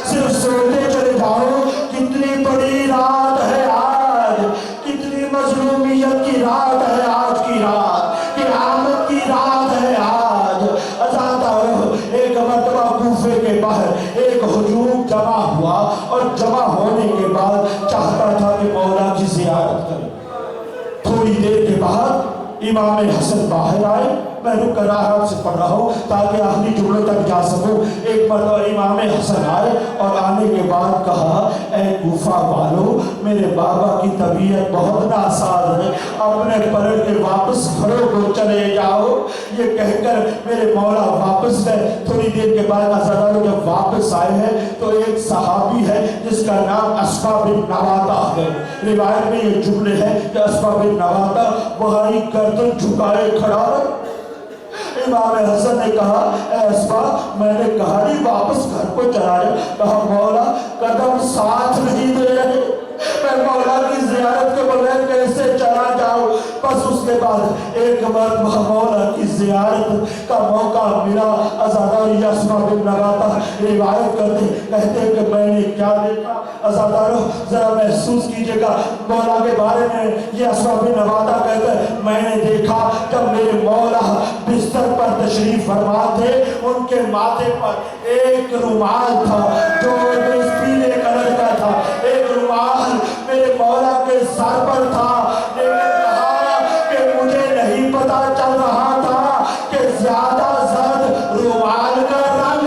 صرف سوچتے چلے جاؤ کتنی بڑی رات ہے آج، کتنی مظلومیت کی رات ہے آج کی رات، قیامت کی رات ہے آج. عزاداروں، ایک مرتبہ کوفے کے باہر ایک ہجوم جمع ہوا، اور جمع ہونے کے بعد چاہتا تھا کہ مولا کی زیارت کرے. تھوڑی دیر کے بعد امام حسن باہر آئے. میں رک کر آرام سے پڑھ رہا ہوں تاکہ آخری جملے تک جا سکوں. ایک مرتبہ امام حسن آئے اور آنے کے بعد کہا اے کوفہ والو، میرے بابا کی طبیعت بہت ناساز ہے، اپنے پلٹ کے واپس گھروں کو چلے جاؤ. یہ کہہ کر میرے مولا واپس گئے. تھوڑی دیر کے بعد عزاداروں جب واپس آئے ہیں تو ایک صحابی ہے جس کا نام اسما بن نواطہ ہے. روایت میں یہ جملے ہیں کہ اسما بن نواطہ وہی گردن جھکائے کھڑا ہے. امام حسن نے کہا اے اسما، میں نے کہا نہیں واپس گھر کو چلا جا. کہا مولا قدم ساتھ نہیں دے رہے، میں مولا کی زیارت کے بغیر کیسے چلا جاؤں. بس اس کے بعد ایک مرتبہ مولا کی زیارت کا موقع ملا. عزاداری اسما بن نواطہ روایت کرتے کہتے ہیں کہ میں نے کیا دیکھا. عزاداروں ذرا محسوس کیجئے گا مولا کے بارے میں. یہ اسما بن نواطہ کہتے ہیں میں نے دیکھا جب میرے مولا بستر پر تشریف فرما تھے، ان کے ماتھے پر ایک رومال تھا جو پیلے کلر کا تھا. ایک رومال میرے مولا کے سر پر تھا، لیکن کہا کہ مجھے نہیں پتا چل رہا تھا کہ زیادہ زرد رومال کا رنگ